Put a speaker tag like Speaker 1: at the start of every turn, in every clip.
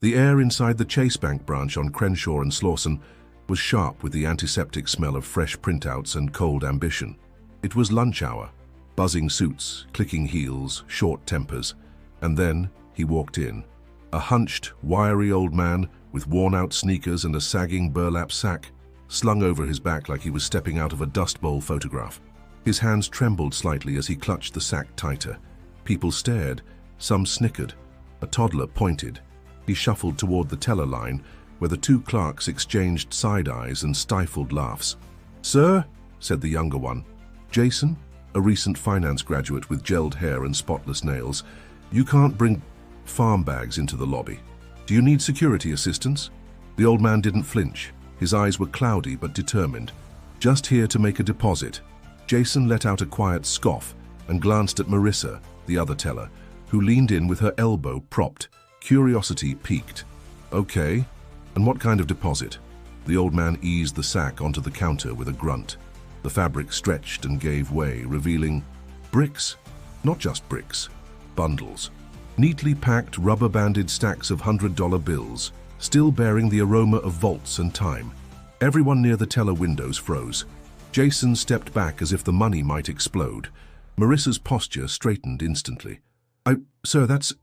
Speaker 1: The air inside the Chase Bank branch on Crenshaw and Slauson was sharp with the antiseptic smell of fresh printouts and cold ambition. It was lunch hour, buzzing suits, clicking heels, short tempers, and then he walked in. A hunched, wiry old man with worn-out sneakers and a sagging burlap sack slung over his back like he was stepping out of a Dust Bowl photograph. His hands trembled slightly as he clutched the sack tighter. People stared, some snickered. A toddler pointed. He shuffled toward the teller line, where the two clerks exchanged side eyes and stifled laughs. "Sir," said the younger one. "Jason, a recent finance graduate with gelled hair and spotless nails, you can't bring farm bags into the lobby. Do you need security assistance?" The old man didn't flinch. His eyes were cloudy but determined. "Just here to make a deposit." Jason let out a quiet scoff and glanced at Marissa, the other teller, who leaned in with her elbow propped. Curiosity piqued. "Okay, and what kind of deposit?" The old man eased the sack onto the counter with a grunt. The fabric stretched and gave way, revealing bricks. Not just bricks, bundles. Neatly packed, rubber-banded stacks of $100 bills, still bearing the aroma of vaults and time. Everyone near the teller windows froze. Jason stepped back as if the money might explode. Marissa's posture straightened instantly. Sir, that's,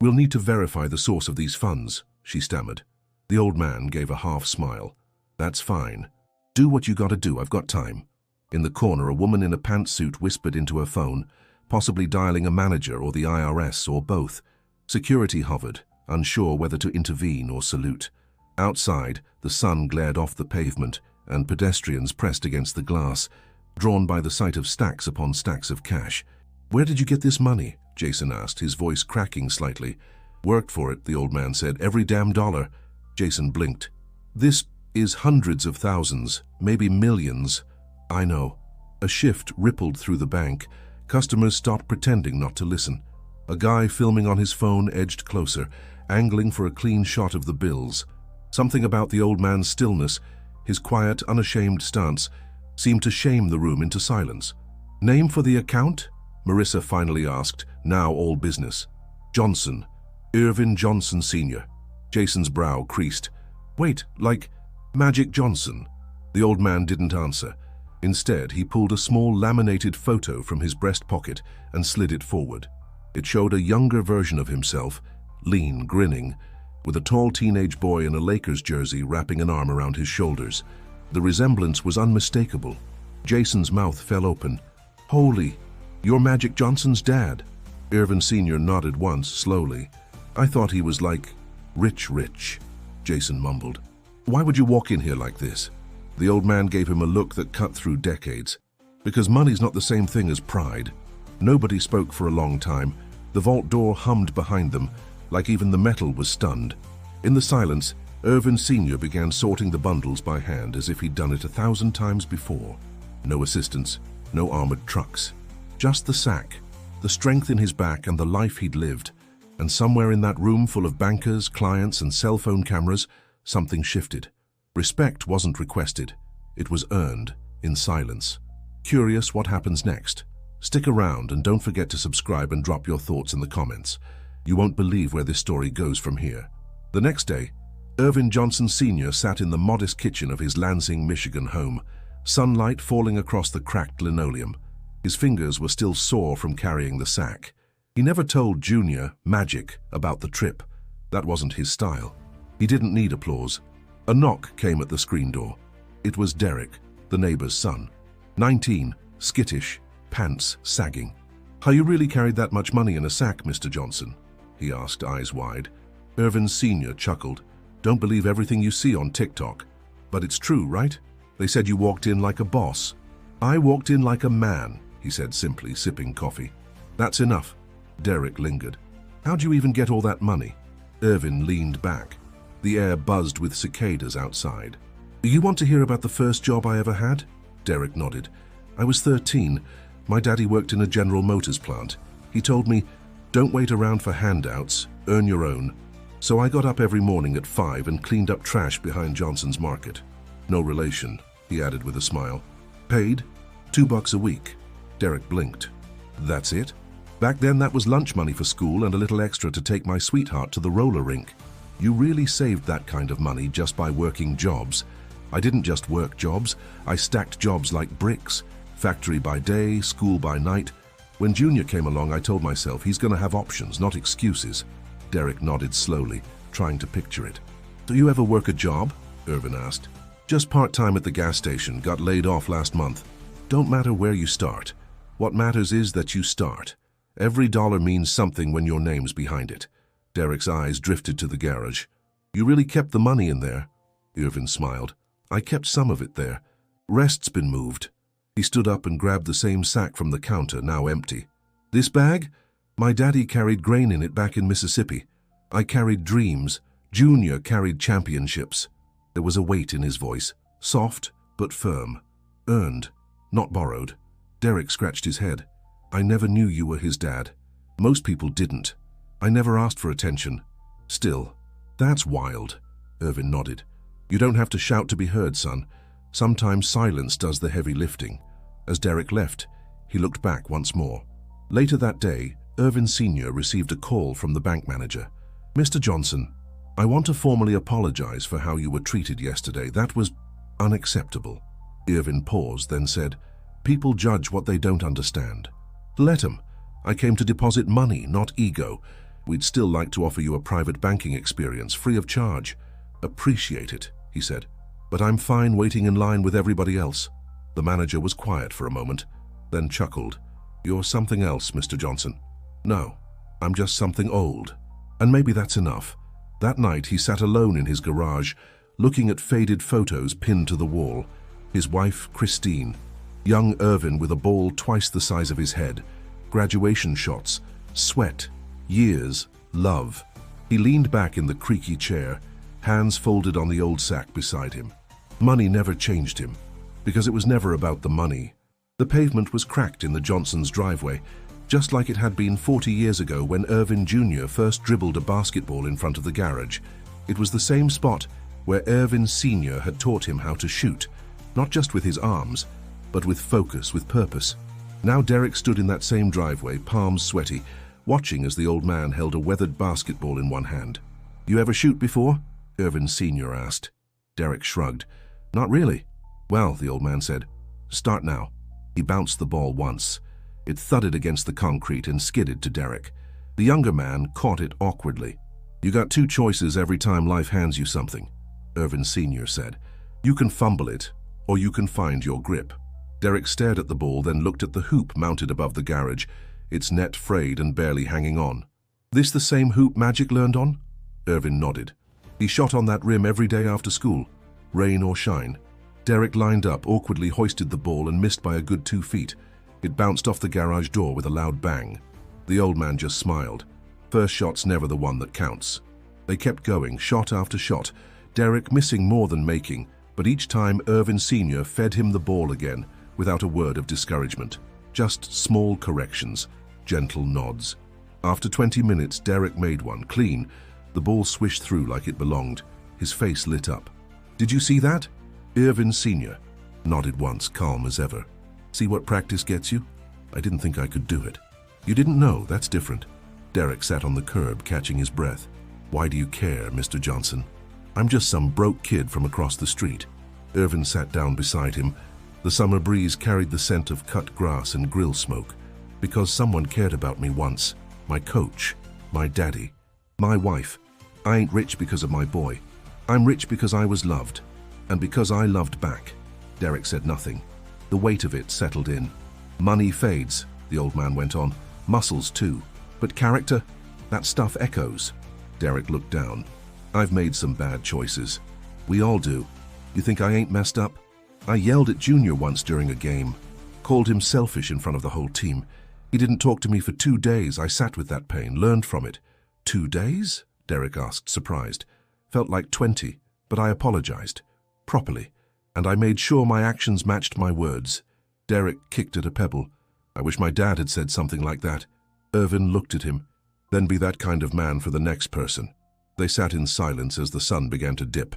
Speaker 1: we'll need to verify the source of these funds," she stammered. The old man gave a half smile. "That's fine. Do what you gotta do, I've got time." In the corner, a woman in a pantsuit whispered into her phone, possibly dialing a manager or the IRS or both. Security hovered, unsure whether to intervene or salute. Outside, the sun glared off the pavement, and pedestrians pressed against the glass, drawn by the sight of stacks upon stacks of cash. "Where did you get this money?" Jason asked, his voice cracking slightly. "Worked for it," the old man said. "Every damn dollar." Jason blinked. "This is hundreds of thousands, maybe millions." "I know." A shift rippled through the bank. Customers stopped pretending not to listen. A guy filming on his phone edged closer, angling for a clean shot of the bills. Something about the old man's stillness, his quiet, unashamed stance, seemed to shame the room into silence. "Name for the account?" Marissa finally asked, now all business. "Johnson. Irvin Johnson Sr." Jason's brow creased. "Wait, like Magic Johnson?" The old man didn't answer. Instead, he pulled a small laminated photo from his breast pocket and slid it forward. It showed a younger version of himself, lean, grinning, with a tall teenage boy in a Lakers jersey wrapping an arm around his shoulders. The resemblance was unmistakable. Jason's mouth fell open. "Holy, you're Magic Johnson's dad." Irvin Sr. nodded once, slowly. "I thought he was like rich," Jason mumbled. "Why would you walk in here like this?" The old man gave him a look that cut through decades. "Because money's not the same thing as pride." Nobody spoke for a long time. The vault door hummed behind them, like even the metal was stunned. In the silence, Irvin Sr. began sorting the bundles by hand as if he'd done it 1,000 times before. No assistance, no armored trucks. Just the sack, the strength in his back and the life he'd lived. And somewhere in that room full of bankers, clients, and cell phone cameras, something shifted. Respect wasn't requested. It was earned, in silence. Curious what happens next? Stick around and don't forget to subscribe and drop your thoughts in the comments. You won't believe where this story goes from here. The next day, Irvin Johnson Sr. sat in the modest kitchen of his Lansing, Michigan home, sunlight falling across the cracked linoleum. His fingers were still sore from carrying the sack. He never told Junior, Magic, about the trip. That wasn't his style. He didn't need applause. A knock came at the screen door. It was Derek, the neighbor's son. 19, skittish, pants sagging. "Have you really carried that much money in a sack, Mr. Johnson?" he asked, eyes wide. Irvin Sr. chuckled. "Don't believe everything you see on TikTok. But it's true, right? They said you walked in like a boss." "I walked in like a man," he said simply, sipping coffee. "That's enough." Derek lingered. "How'd you even get all that money?" Irvin leaned back. The air buzzed with cicadas outside. "You want to hear about the first job I ever had?" Derek nodded. "I was 13. My daddy worked in a General Motors plant. He told me, don't wait around for handouts, earn your own. So I got up every morning at 5 and cleaned up trash behind Johnson's Market. No relation," he added with a smile. "Paid? $2 a week." Derek blinked. "That's it?" "Back then that was lunch money for school and a little extra to take my sweetheart to the roller rink." You really saved that kind of money just by working jobs. I didn't just work jobs, I stacked jobs like bricks. Factory by day, school by night. When Junior came along, I told myself he's going to have options, not excuses. Derek nodded slowly, trying to picture it. Do you ever work a job? Irvin asked. Just part-time at the gas station, got laid off last month. Don't matter where you start. What matters is that you start. Every dollar means something when your name's behind it. Derek's eyes drifted to the garage. You really kept the money in there? Irvin smiled. I kept some of it there. Rest's been moved. He stood up and grabbed the same sack from the counter, now empty. This bag? My daddy carried grain in it back in Mississippi. I carried dreams. Junior carried championships. There was a weight in his voice, soft but firm. Earned, not borrowed. Derek scratched his head. I never knew you were his dad. Most people didn't. I never asked for attention. Still, that's wild. Irvin nodded. You don't have to shout to be heard, son. Sometimes silence does the heavy lifting. As Derek left, he looked back once more. Later that day, Irvin Sr. received a call from the bank manager. Mr. Johnson, I want to formally apologize for how you were treated yesterday. That was unacceptable. Irvin paused, then said, People judge what they don't understand. Let 'em. I came to deposit money, not ego. We'd still like to offer you a private banking experience, free of charge. Appreciate it, he said. But I'm fine waiting in line with everybody else. The manager was quiet for a moment, then chuckled. You're something else, Mr. Johnson. No, I'm just something old. And maybe that's enough. That night he sat alone in his garage, looking at faded photos pinned to the wall. His wife, Christine. Young Irvin with a ball twice the size of his head. Graduation shots. Sweat. Years. Love. He leaned back in the creaky chair, hands folded on the old sack beside him. Money never changed him, because it was never about the money. The pavement was cracked in the Johnsons' driveway, just like it had been 40 years ago when Irvin Jr. first dribbled a basketball in front of the garage. It was the same spot where Irvin Sr. had taught him how to shoot, not just with his arms, but with focus, with purpose. Now Derek stood in that same driveway, palms sweaty, watching as the old man held a weathered basketball in one hand. You ever shoot before? Irvin Sr. asked. Derek shrugged. Not really. Well, the old man said, start now. He bounced the ball once. It thudded against the concrete and skidded to Derek. The younger man caught it awkwardly. You got two choices every time life hands you something, Irvin Sr. said. You can fumble it, or you can find your grip. Derek stared at the ball, then looked at the hoop mounted above the garage, its net frayed and barely hanging on. This the same hoop Magic learned on? Irvin nodded. He shot on that rim every day after school, rain or shine. Derek lined up, awkwardly hoisted the ball and missed by a good 2 feet. It bounced off the garage door with a loud bang. The old man just smiled. First shot's never the one that counts. They kept going, shot after shot, Derek missing more than making, but each time Irvin Sr. fed him the ball again, without a word of discouragement. Just small corrections, gentle nods. After 20 minutes, Derek made one, clean. The ball swished through like it belonged. His face lit up. Did you see that? Irvin Sr. nodded once, calm as ever. See what practice gets you? I didn't think I could do it. You didn't know, that's different. Derek sat on the curb, catching his breath. Why do you care, Mr. Johnson? I'm just some broke kid from across the street. Irvin sat down beside him. The summer breeze carried the scent of cut grass and grill smoke. Because someone cared about me once. My coach. My daddy. My wife. I ain't rich because of my boy. I'm rich because I was loved. And because I loved back. Derek said nothing. The weight of it settled in. Money fades, the old man went on. Muscles too. But character? That stuff echoes. Derek looked down. I've made some bad choices. We all do. You think I ain't messed up? I yelled at Junior once during a game. Called him selfish in front of the whole team. He didn't talk to me for 2 days. I sat with that pain, learned from it. 2 days? Derek asked, surprised. Felt like 20, but I apologized. Properly. And I made sure my actions matched my words. Derek kicked at a pebble. I wish my dad had said something like that. Irvin looked at him. Then be that kind of man for the next person. They sat in silence as the sun began to dip.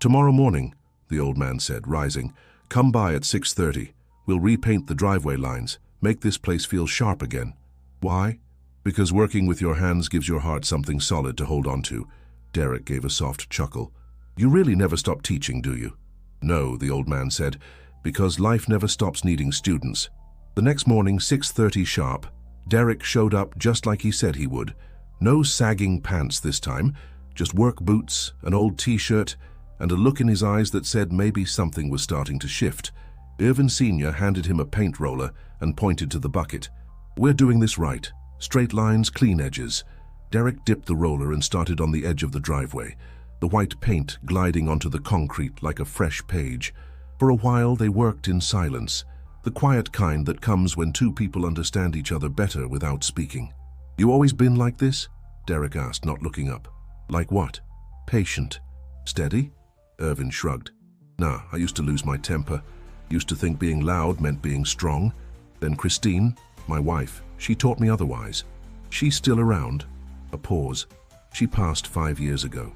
Speaker 1: Tomorrow morning, the old man said, rising. Come by at 6:30. We'll repaint the driveway lines, make this place feel sharp again. Why? Because working with your hands gives your heart something solid to hold on to. Derek gave a soft chuckle. You really never stop teaching, do you? No, the old man said, because life never stops needing students. The next morning, 6:30 sharp, Derek showed up just like he said he would. No sagging pants this time, just work boots, an old t-shirt, and a look in his eyes that said maybe something was starting to shift. Irvin Sr. handed him a paint roller and pointed to the bucket. We're doing this right. Straight lines, clean edges. Derek dipped the roller and started on the edge of the driveway, the white paint gliding onto the concrete like a fresh page. For a while they worked in silence, the quiet kind that comes when two people understand each other better without speaking. You always been like this? Derek asked, not looking up. Like what? Patient. Steady? Irvin shrugged. Nah, I used to lose my temper. Used to think being loud meant being strong. Then Christine, my wife, she taught me otherwise. She's still around. A pause. She passed 5 years ago.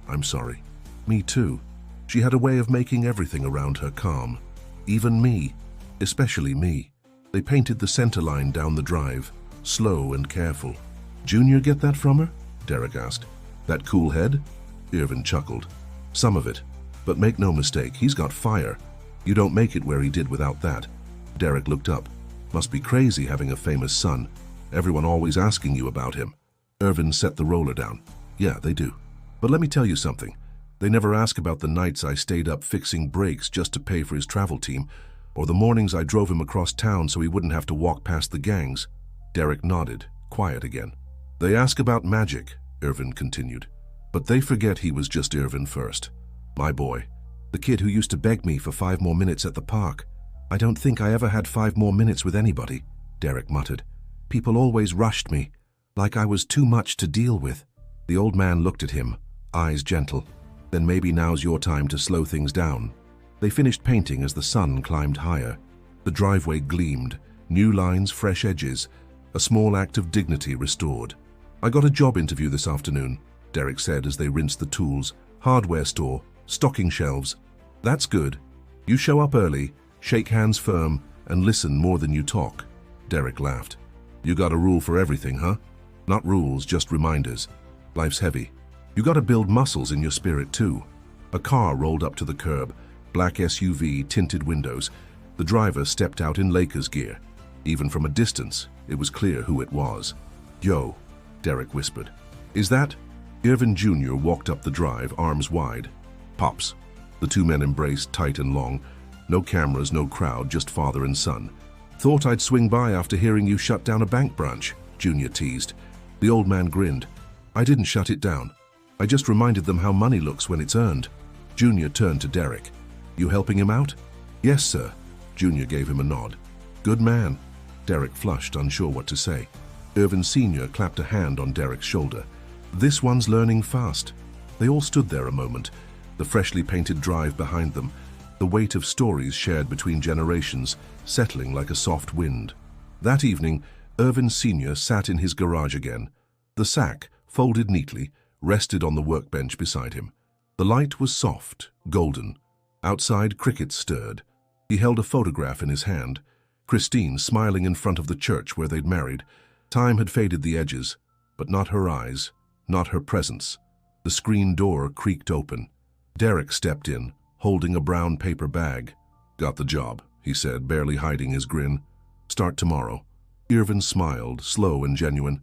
Speaker 1: I'm sorry. Me too. She had a way of making everything around her calm. Even me. Especially me. They painted the center line down the drive, slow and careful. Junior get that from her? Derek asked. That cool head? Irvin chuckled. Some of it. But make no mistake, he's got fire. You don't make it where he did without that. Derek looked up. Must be crazy having a famous son. Everyone always asking you about him. Irvin set the roller down. Yeah, they do. But let me tell you something. They never ask about the nights I stayed up fixing brakes just to pay for his travel team, or the mornings I drove him across town so he wouldn't have to walk past the gangs. Derek nodded, quiet again. They ask about Magic, Irvin continued. But they forget he was just Irvin first. My boy. The kid who used to beg me for 5 more minutes at the park. I don't think I ever had 5 more minutes with anybody, Derek muttered. People always rushed me, like I was too much to deal with. The old man looked at him, eyes gentle. Then maybe now's your time to slow things down. They finished painting as the sun climbed higher. The driveway gleamed, new lines, fresh edges, a small act of dignity restored. I got a job interview this afternoon, Derek said as they rinsed the tools. Hardware store, stocking shelves. That's good. You show up early, shake hands firm, and listen more than you talk. Derek laughed. You got a rule for everything, huh? Not rules, just reminders. Life's heavy. You gotta build muscles in your spirit too. A car rolled up to the curb, black SUV, tinted windows. The driver stepped out in Lakers gear. Even from a distance, it was clear who it was. Yo, Derek whispered. Is that? Irvin Jr. walked up the drive, arms wide. Pops. The two men embraced tight and long. No cameras, no crowd, just father and son. Thought I'd swing by after hearing you shut down a bank branch, Junior teased. The old man grinned. I didn't shut it down. I just reminded them how money looks when it's earned. Junior turned to Derek. You helping him out? Yes, sir. Junior gave him a nod. Good man. Derek flushed, unsure what to say. Irvin Sr. clapped a hand on Derek's shoulder. This one's learning fast. They all stood there a moment, the freshly painted drive behind them, the weight of stories shared between generations, settling like a soft wind. That evening, Irvin Sr. sat in his garage again. The sack, folded neatly, rested on the workbench beside him. The light was soft, golden. Outside, crickets stirred. He held a photograph in his hand. Christine smiling in front of the church where they'd married. Time had faded the edges, but not her eyes, not her presence. The screen door creaked open. Derek stepped in, holding a brown paper bag. Got the job, he said, barely hiding his grin. Start tomorrow. Irvin smiled, slow and genuine.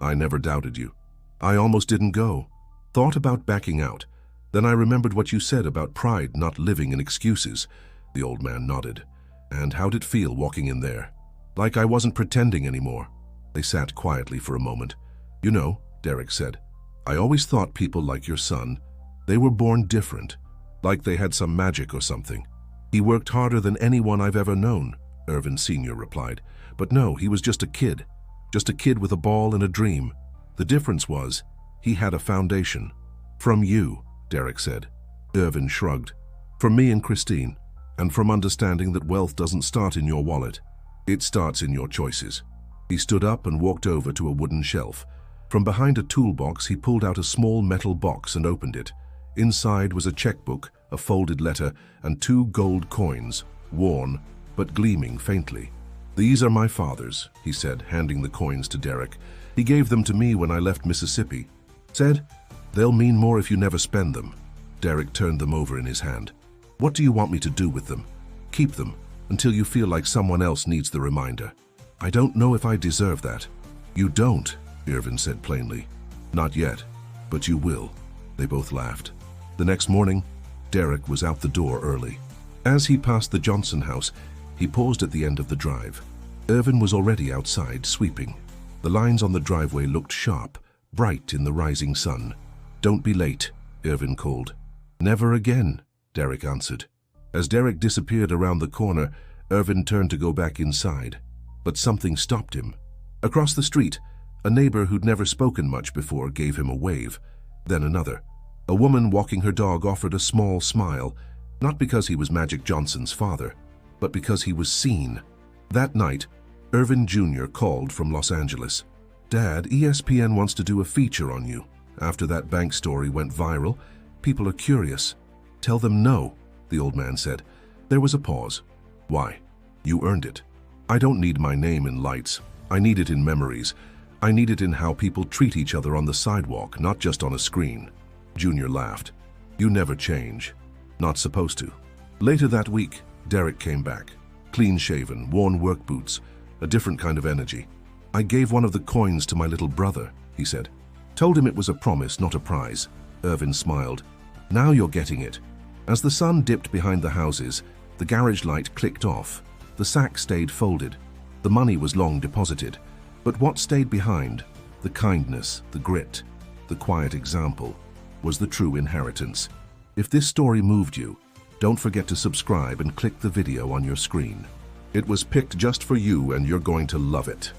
Speaker 1: I never doubted you. I almost didn't go. Thought about backing out. Then I remembered what you said about pride not living in excuses. The old man nodded. And how'd it feel walking in there? Like I wasn't pretending anymore. They sat quietly for a moment. You know, Derek said, I always thought people like your son, they were born different, like they had some magic or something. He worked harder than anyone I've ever known, Irvin Sr. replied. But no, he was just a kid with a ball and a dream. The difference was, he had a foundation. From you, Derek said. Irvin shrugged. From me and Christine, and from understanding that wealth doesn't start in your wallet. It starts in your choices. He stood up and walked over to a wooden shelf. From behind a toolbox, he pulled out a small metal box and opened it. Inside was a checkbook, a folded letter, and 2 gold coins, worn, but gleaming faintly. These are my father's, he said, handing the coins to Derek. He gave them to me when I left Mississippi. Said, They'll mean more if you never spend them. Derek turned them over in his hand. What do you want me to do with them? Keep them until you feel like someone else needs the reminder. I don't know if I deserve that. You don't, Irvin said plainly. Not yet, but you will. They both laughed. The next morning, Derek was out the door early. As he passed the Johnson house, he paused at the end of the drive. Irvin was already outside, sweeping. The lines on the driveway looked sharp, bright in the rising sun. Don't be late, Irvin called. Never again, Derek answered. As Derek disappeared around the corner, Irvin turned to go back inside. But something stopped him. Across the street, a neighbor who'd never spoken much before gave him a wave. Then another. A woman walking her dog offered a small smile, not because he was Magic Johnson's father, but because he was seen. That night, Irvin Jr. called from Los Angeles. Dad, ESPN wants to do a feature on you. After that bank story went viral, people are curious. Tell them no, the old man said. There was a pause. Why? You earned it. I don't need my name in lights. I need it in memories. I need it in how people treat each other on the sidewalk, not just on a screen. Junior laughed. You never change. Not supposed to. Later that week, Derek came back. Clean-shaven, worn work boots, a different kind of energy. I gave one of the coins to my little brother, he said. Told him it was a promise, not a prize. Irvin smiled. Now you're getting it. As the sun dipped behind the houses, the garage light clicked off. The sack stayed folded. The money was long deposited. But what stayed behind, the kindness, the grit, the quiet example, was the true inheritance. If this story moved you, don't forget to subscribe and click the video on your screen. It was picked just for you and you're going to love it.